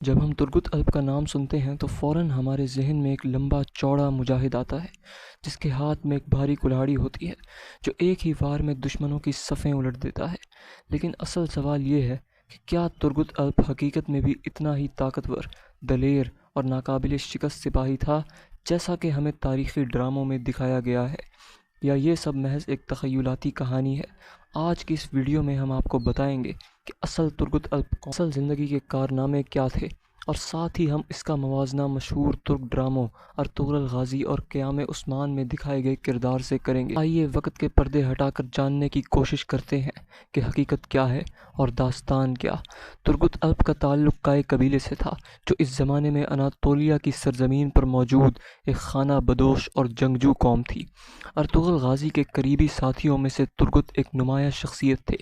جب ہم ترگت الب کا نام سنتے ہیں تو فوراً ہمارے ذہن میں ایک لمبا چوڑا مجاہد آتا ہے جس کے ہاتھ میں ایک بھاری کلہاڑی ہوتی ہے جو ایک ہی وار میں دشمنوں کی صفیں الٹ دیتا ہے۔ لیکن اصل سوال یہ ہے کہ کیا ترگت الب حقیقت میں بھی اتنا ہی طاقتور، دلیر اور ناقابل شکست سپاہی تھا جیسا کہ ہمیں تاریخی ڈراموں میں دکھایا گیا ہے، یا یہ سب محض ایک تخیلاتی کہانی ہے؟ آج کی اس ویڈیو میں ہم آپ کو بتائیں گے کہ اصل ترگت الب اصل زندگی کے کارنامے کیا تھے، اور ساتھ ہی ہم اس کا موازنہ مشہور ترک ڈراموں ارطغرل غازی اور قیام عثمان میں دکھائے گئے کردار سے کریں گے۔ آئیے وقت کے پردے ہٹا کر جاننے کی کوشش کرتے ہیں کہ حقیقت کیا ہے اور داستان کیا۔ ترگت الب کا تعلق کائے قبیلے سے تھا جو اس زمانے میں اناطولیہ کی سرزمین پر موجود ایک خانہ بدوش اور جنگجو قوم تھی۔ ارطغرل غازی کے قریبی ساتھیوں میں سے ترگت ایک نمایاں شخصیت تھے۔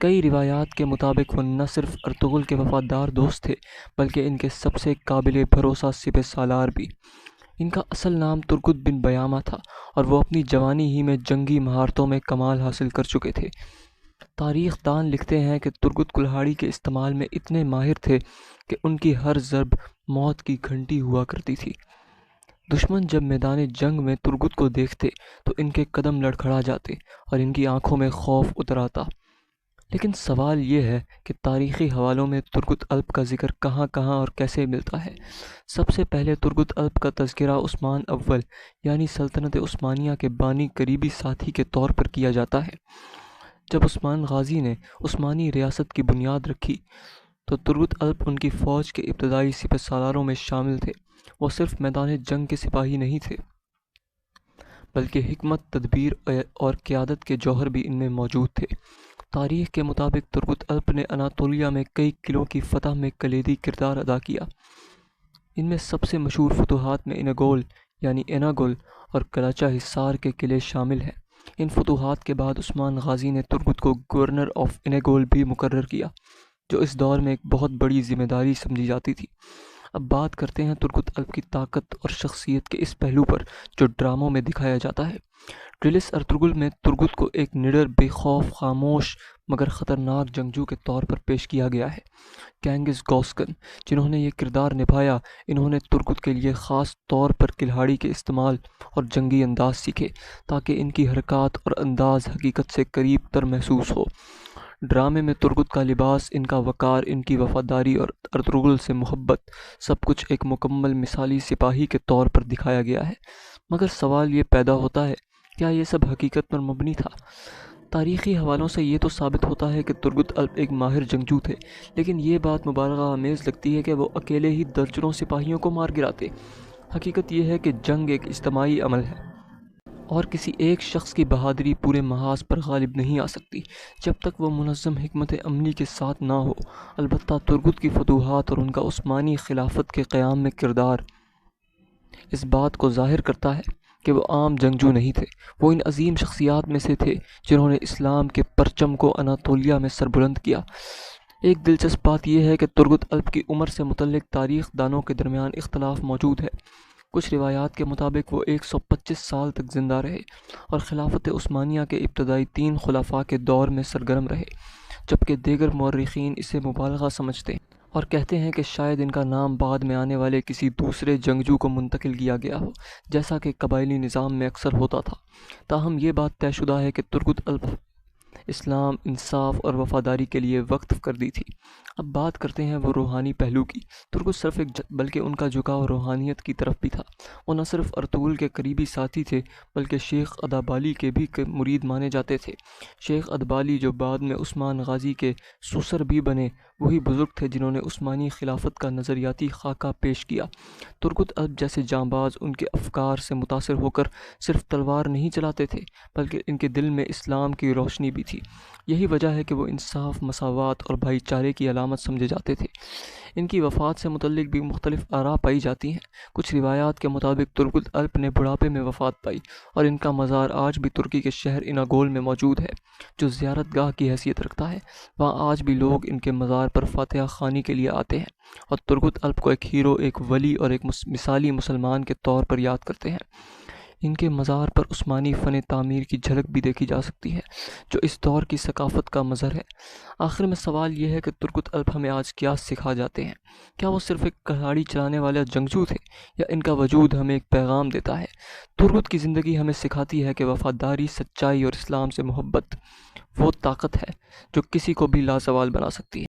کئی روایات کے مطابق وہ نہ صرف ارطغرل کے وفادار دوست تھے بلکہ ان کے سب سے قابل بھروسہ سپہ سالار بھی۔ ان کا اصل نام ترگت بن بیامہ تھا اور وہ اپنی جوانی ہی میں جنگی مہارتوں میں کمال حاصل کر چکے تھے۔ تاریخ دان لکھتے ہیں کہ ترگت کلہاڑی کے استعمال میں اتنے ماہر تھے کہ ان کی ہر ضرب موت کی گھنٹی ہوا کرتی تھی۔ دشمن جب میدان جنگ میں ترگت کو دیکھتے تو ان کے قدم لڑکھڑا جاتے اور ان کی آنکھوں میں خوف اتر آتا۔ لیکن سوال یہ ہے کہ تاریخی حوالوں میں ترگت الب کا ذکر کہاں کہاں اور کیسے ملتا ہے۔ سب سے پہلے ترگت الب کا تذکرہ عثمان اول یعنی سلطنت عثمانیہ کے بانی قریبی ساتھی کے طور پر کیا جاتا ہے۔ جب عثمان غازی نے عثمانی ریاست کی بنیاد رکھی تو ترگت الب ان کی فوج کے ابتدائی سپہ سالاروں میں شامل تھے۔ وہ صرف میدان جنگ کے سپاہی نہیں تھے بلکہ حکمت، تدبیر اور قیادت کے جوہر بھی ان میں موجود تھے۔ تاریخ کے مطابق ترگت الب نے اناطولیہ میں کئی قلعوں کی فتح میں کلیدی کردار ادا کیا۔ ان میں سب سے مشہور فتوحات میں انگول یعنی ایناگول اور کلاچہ حصار کے قلعے شامل ہیں۔ ان فتوحات کے بعد عثمان غازی نے ترگت کو گورنر آف ایناگول بھی مقرر کیا، جو اس دور میں ایک بہت بڑی ذمہ داری سمجھی جاتی تھی۔ اب بات کرتے ہیں ترگت الب کی طاقت اور شخصیت کے اس پہلو پر جو ڈراموں میں دکھایا جاتا ہے۔ ڈرلس ارطغرل میں ترگت کو ایک نڈر، بے خوف، خاموش مگر خطرناک جنگجو کے طور پر پیش کیا گیا ہے۔ کینگز گوسکن جنہوں نے یہ کردار نبھایا، انہوں نے ترگت کے لیے خاص طور پر کلہاڑی کے استعمال اور جنگی انداز سیکھے تاکہ ان کی حرکات اور انداز حقیقت سے قریب تر محسوس ہو۔ ڈرامے میں ترگت کا لباس، ان کا وقار، ان کی وفاداری اور ارطغرل سے محبت، سب کچھ ایک مکمل مثالی سپاہی کے طور پر دکھایا گیا ہے۔ مگر سوال یہ پیدا ہوتا ہے، کیا یہ سب حقیقت پر مبنی تھا؟ تاریخی حوالوں سے یہ تو ثابت ہوتا ہے کہ ترگت الب ایک ماہر جنگجو تھے، لیکن یہ بات مبالغہ آمیز لگتی ہے کہ وہ اکیلے ہی درجنوں سپاہیوں کو مار گراتے۔ حقیقت یہ ہے کہ جنگ ایک اجتماعی عمل ہے اور کسی ایک شخص کی بہادری پورے محاذ پر غالب نہیں آ سکتی جب تک وہ منظم حکمت عملی کے ساتھ نہ ہو۔ البتہ ترگت کی فتوحات اور ان کا عثمانی خلافت کے قیام میں کردار اس بات کو ظاہر کرتا ہے کہ وہ عام جنگجو نہیں تھے۔ وہ ان عظیم شخصیات میں سے تھے جنہوں نے اسلام کے پرچم کو اناطولیہ میں سربلند کیا۔ ایک دلچسپ بات یہ ہے کہ ترگت الب کی عمر سے متعلق تاریخ دانوں کے درمیان اختلاف موجود ہے۔ کچھ روایات کے مطابق وہ 125 سال تک زندہ رہے اور خلافت عثمانیہ کے ابتدائی 3 خلفاء کے دور میں سرگرم رہے، جبکہ دیگر مورخین اسے مبالغہ سمجھتے ہیں اور کہتے ہیں کہ شاید ان کا نام بعد میں آنے والے کسی دوسرے جنگجو کو منتقل کیا گیا ہو، جیسا کہ قبائلی نظام میں اکثر ہوتا تھا۔ تاہم یہ بات طے شدہ ہے کہ ترگت الب اسلام، انصاف اور وفاداری کے لیے وقف کر دی تھی۔ اب بات کرتے ہیں وہ روحانی پہلو کی۔ ترگت صرف ایک بلکہ ان کا جھکاؤ روحانیت کی طرف بھی تھا۔ وہ نہ صرف ارطغرل کے قریبی ساتھی تھے بلکہ شیخ ادابالی کے بھی مرید مانے جاتے تھے۔ شیخ ادابالی جو بعد میں عثمان غازی کے سسر بھی بنے، وہی بزرگ تھے جنہوں نے عثمانی خلافت کا نظریاتی خاکہ پیش کیا۔ ترگت الب جیسے جانباز ان کے افکار سے متاثر ہو کر صرف تلوار نہیں چلاتے تھے بلکہ ان کے دل میں اسلام کی روشنی بھی تھی۔ یہی وجہ ہے کہ وہ انصاف، مساوات اور بھائی چارے کی علامت سمجھے جاتے تھے۔ ان کی وفات سے متعلق بھی مختلف آراء پائی جاتی ہیں۔ کچھ روایات کے مطابق ترگت الب نے بڑھاپے میں وفات پائی اور ان کا مزار آج بھی ترکی کے شہر اناگول میں موجود ہے، جو زیارت گاہ کی حیثیت رکھتا ہے۔ وہاں آج بھی لوگ ان کے مزار پر فاتحہ خوانی کے لیے آتے ہیں اور ترگت الب کو ایک ہیرو، ایک ولی اور ایک مثالی مسلمان کے طور پر یاد کرتے ہیں۔ ان کے مزار پر عثمانی فن تعمیر کی جھلک بھی دیکھی جا سکتی ہے، جو اس دور کی ثقافت کا مظہر ہے۔ آخر میں سوال یہ ہے کہ ترگت الپ ہمیں آج کیا سکھا جاتے ہیں؟ کیا وہ صرف ایک کہاڑی چلانے والا جنگجو تھے، یا ان کا وجود ہمیں ایک پیغام دیتا ہے؟ ترگت کی زندگی ہمیں سکھاتی ہے کہ وفاداری، سچائی اور اسلام سے محبت وہ طاقت ہے جو کسی کو بھی لازوال بنا سکتی ہے۔